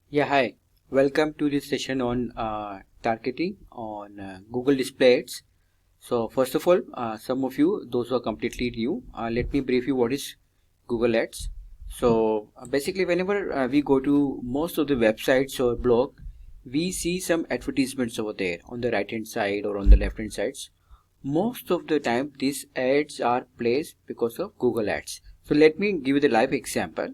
Yeah, hi. Welcome to this session on targeting on Google Display Ads. So first of all, some of you, those who are completely new, let me brief you what is Google Ads. So basically, whenever we go to most of the websites or blog, we see some advertisements over there on the right hand side or on the left hand sides. Most of the time, these ads are placed because of Google Ads. So let me give you the live example.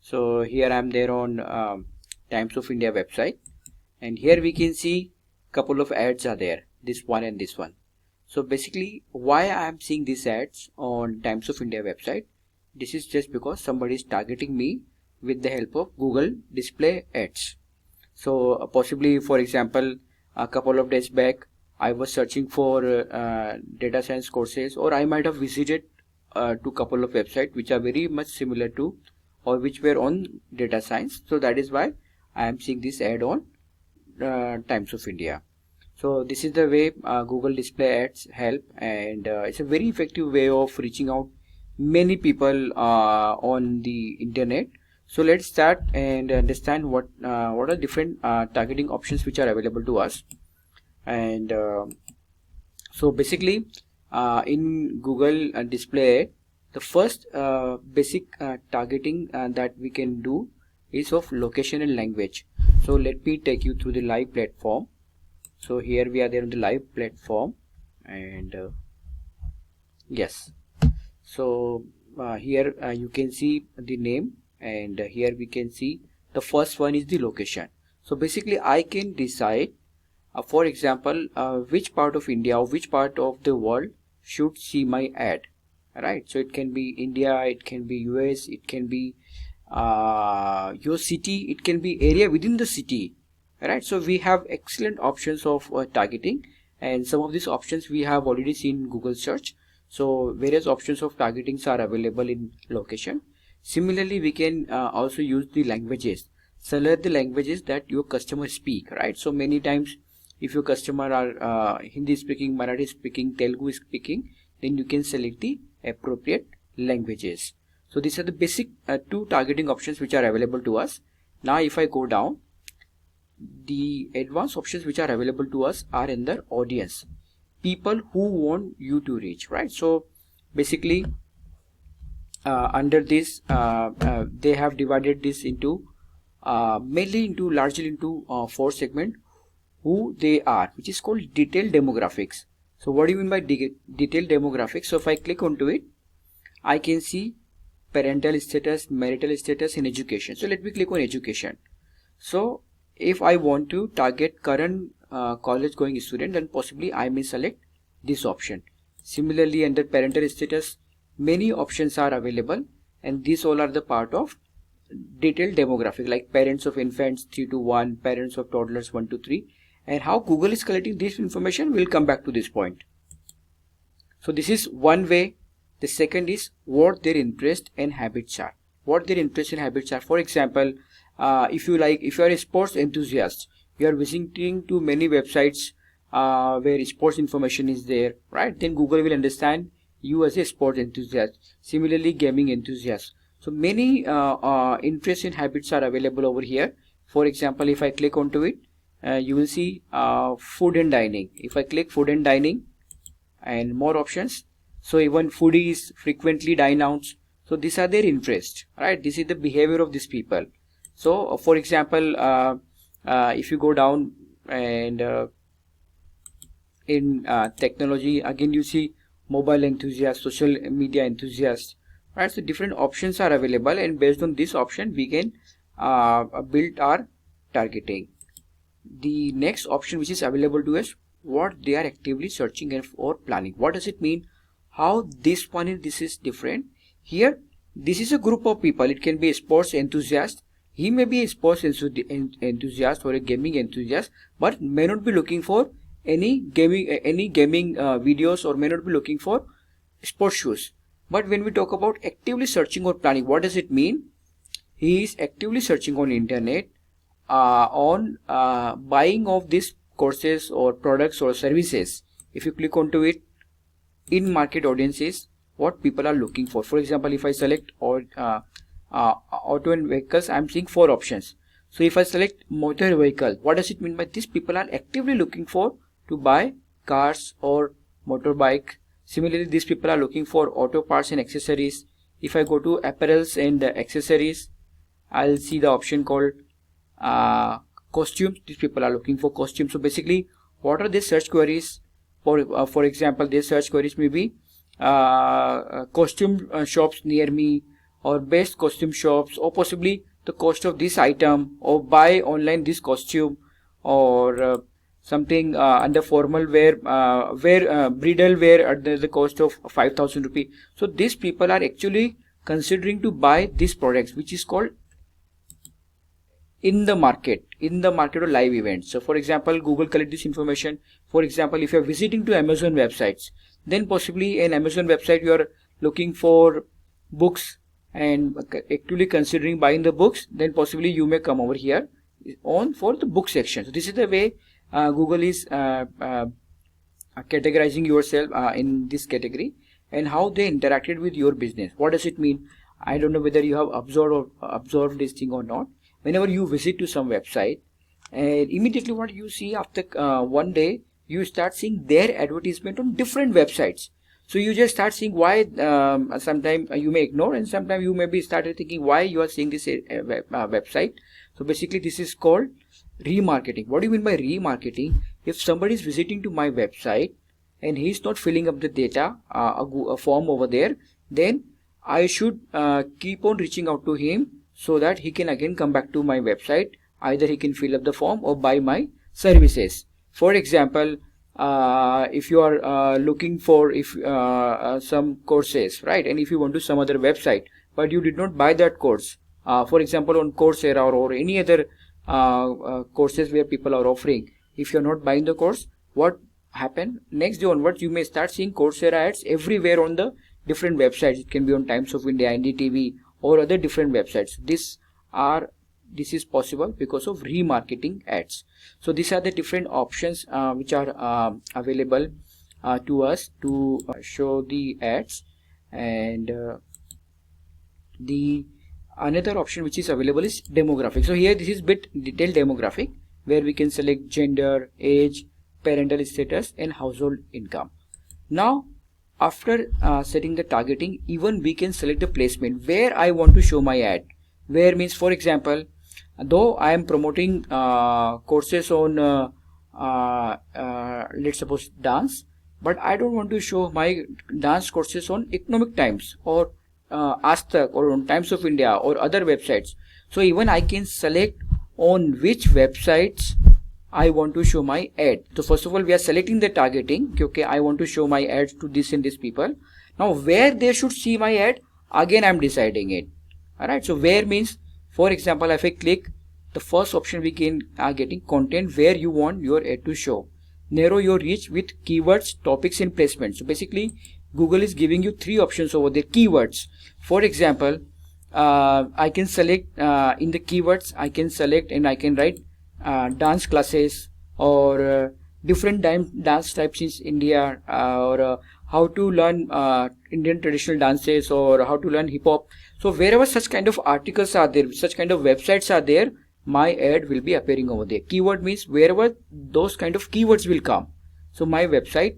So here I am there on Times of India website, and here we can see couple of ads are there, this one and this one. So basically, why I am seeing these ads on Times of India website, this is just because somebody is targeting me with the help of Google Display Ads. So possibly, for example, a couple of days back I was searching for data science courses, or I might have visited to couple of websites which are very much similar to or which were on data science. So that is why I am seeing this ad on Times of India. So this is the way Google Display Ads help, and it's a very effective way of reaching out many people on the internet. So let's start and understand what are different targeting options which are available to us. And so basically, in Google Display Ad, the first basic targeting that we can do is of location and language. So let me take you through the live platform. So here we are there on the live platform, and yes, so here you can see the name, and here we can see the first one is the location. So basically I can decide for example which part of India or which part of the world should see my ad, right? So it can be India, it can be US, it can be your city, it can be area within the city, right? So we have excellent options of targeting, and some of these options we have already seen in Google search. So various options of targetings are available in location. Similarly, we can also use the languages. Select the languages that your customers speak, right? So many times if your customer are Hindi speaking, Marathi speaking, Telugu speaking, then you can select the appropriate languages. So these are the basic two targeting options which are available to us. Now if I go down, the advanced options which are available to us are in the audience, people who want you to reach, right? So basically under this they have divided this into largely into four segments, who they are, which is called detailed demographics. So what do you mean by detailed demographics? So if I click onto it, I can see parental status, marital status, and education. So let me click on education. So if I want to target current college going student, then possibly I may select this option. Similarly, under parental status, many options are available, and these all are the part of detailed demographic, like parents of infants 3 to 1, parents of toddlers 1 to 3. And how Google is collecting this information, we'll come back to this point. So this is one way. The second is what their interest and habits are. What their interest and habits are. For example, if you are a sports enthusiast, you are visiting to many websites where sports information is there, right? Then Google will understand you as a sports enthusiast. Similarly, gaming enthusiast. So many interests and habits are available over here. For example, if I click onto it, you will see food and dining. If I click food and dining and more options, so even foodies frequently dine out. So these are their interests, right? This is the behavior of these people. So for example, if you go down and in technology, again you see mobile enthusiasts, social media enthusiasts, right? So different options are available, and based on this option we can build our targeting. The next option which is available to us, what they are actively searching or planning. What does it mean? How this one is, this is different. Here this is a group of people. It can be a sports enthusiast. He may be a sports enthusiast or a gaming enthusiast, but may not be looking for any gaming videos, or may not be looking for sports shoes. But when we talk about actively searching or planning, what does it mean? He is actively searching on internet on buying of these courses or products or services. If you click onto it, in market audiences, what people are looking for. For example, if I select auto and vehicles, I'm seeing four options. So if I select motor vehicle, what does it mean by this? People are actively looking for to buy cars or motorbike. Similarly, these people are looking for auto parts and accessories. If I go to apparels and accessories, I'll see the option called costumes. These people are looking for costumes. So basically, what are the search queries? For example, their search queries may be costume shops near me, or best costume shops, or possibly the cost of this item, or buy online this costume, or something under formal wear, bridal wear at the cost of 5,000 rupee. So these people are actually considering to buy these products, which is called in the market or live events. So for example, Google collect this information. For example, if you are visiting to Amazon websites, then possibly in Amazon website you are looking for books and actually considering buying the books, then possibly you may come over here on for the book section. So this is the way Google is categorizing yourself in this category, and how they interacted with your business. What does it mean? I don't know whether you have observed this thing or not. Whenever you visit to some website, and immediately what you see after one day, you start seeing their advertisement on different websites. So you just start seeing why. Sometimes you may ignore, and sometimes you may be started thinking why you are seeing this website. So basically, this is called remarketing. What do you mean by remarketing? If somebody is visiting to my website and he is not filling up the data, a form over there, then I should keep on reaching out to him so that he can again come back to my website. Either he can fill up the form or buy my services. For example, if you are looking for some courses, right, and if you want to some other website but you did not buy that course, for example on Coursera or any other courses where people are offering, if you are not buying the course, what happen? Next day onwards you may start seeing Coursera ads everywhere on the different websites. It can be on Times of India, NDTV, or other different websites. This is possible because of remarketing ads. So these are the different options which are available to us to show the ads. And the another option which is available is demographic. So here this is bit detailed demographic, where we can select gender, age, parental status, and household income. Now after setting the targeting, even we can select the placement where I want to show my ad. Where means, for example, though I am promoting courses on let's suppose dance, but I don't want to show my dance courses on Economic Times or Aaj Tak or on Times of India or other websites. So even I can select on which websites I want to show my ad. So first of all, we are selecting the targeting. Okay, I want to show my ads to this and this people. Now where they should see my ad, again I'm deciding it. Alright, so where means, for example, if I click the first option, we can getting content where you want your ad to show. Narrow your reach with keywords, topics, and placement. So basically Google is giving you three options over there. Keywords, for example, I can select in the keywords, I can select and I can write dance classes or different dance types in India, or how to learn Indian traditional dances, or how to learn hip hop. So wherever such kind of articles are there, such kind of websites are there, my ad will be appearing over there. Keyword means wherever those kind of keywords will come, so my website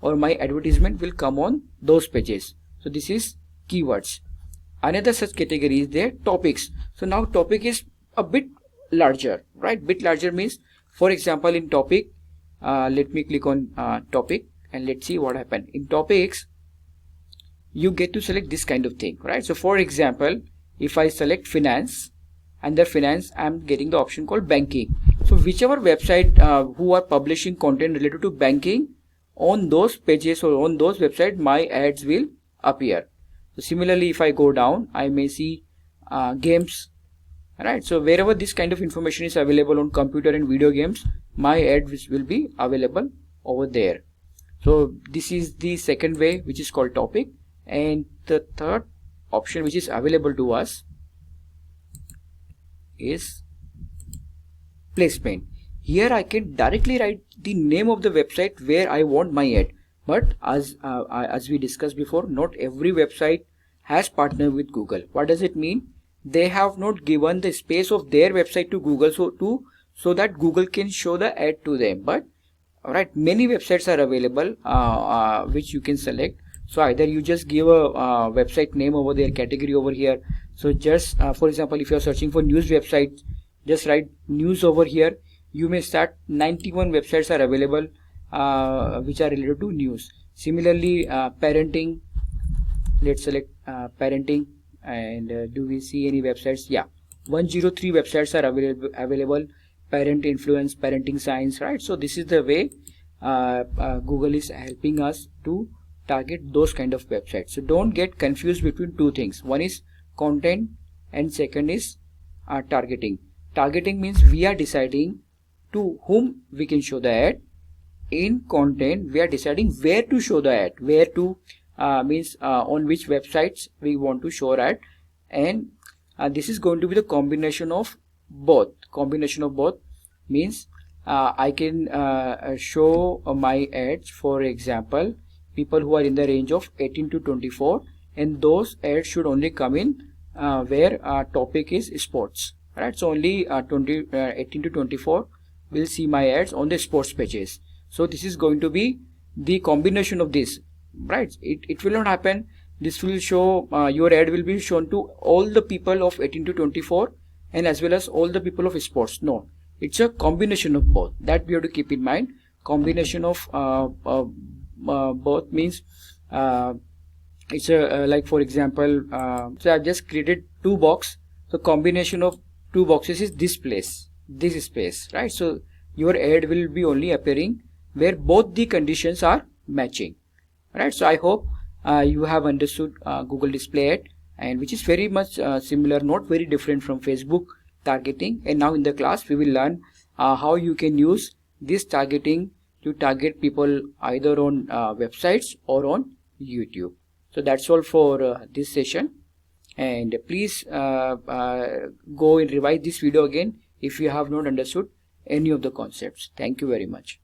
or my advertisement will come on those pages. So this is keywords. Another such category is there, topics. So now topic is a bit larger, right? Bit larger means, for example, in topic, let me click on topic and let's see what happened. In topics, you get to select this kind of thing, right? So for example, if I select finance, under finance I'm getting the option called banking. So whichever website who are publishing content related to banking, on those pages or on those websites my ads will appear. So similarly, if I go down, I may see games, right? So wherever this kind of information is available on computer and video games, my ads will be available over there. So this is the second way, which is called topic. And the third option which is available to us is placement. Here I can directly write the name of the website where I want my ad. But as we discussed before, not every website has partnered with Google. What does it mean? they have not given the space of their website to Google so that Google can show the ad to them. But alright, many websites are available which you can select. So either you just give a website name over there, category over here. So just for example, if you are searching for news website, just write news over here. You may start 91 websites are available which are related to news. Similarly, parenting, let's select parenting, and do we see any websites? Yeah, 103 websites are available. Parent influence, parenting science, right? So this is the way Google is helping us to target those kind of websites. So don't get confused between two things. One is content and second is targeting. Targeting means we are deciding to whom we can show the ad. In content, we are deciding where to show the ad, where to means on which websites we want to show ad, and this is going to be the combination of both. Combination of both means I can show my ads, for example, people who are in the range of 18 to 24, and those ads should only come in where topic is sports, right? So only 18 to 24 will see my ads on the sports pages. So this is going to be the combination of this, right? It will not happen this will show your ad will be shown to all the people of 18 to 24 and as well as all the people of sports. No, it's a combination of both. That we have to keep in mind. Combination of both means it's a like for example, so I've just created two box. So combination of two boxes is this place, this space, right? So your ad will be only appearing where both the conditions are matching, right? So I hope you have understood Google Display Ad, and which is very much similar, not very different from Facebook targeting. And now in the class we will learn how you can use this targeting to target people either on websites or on YouTube. So that's all for this session, and please go and revise this video again if you have not understood any of the concepts. Thank you very much.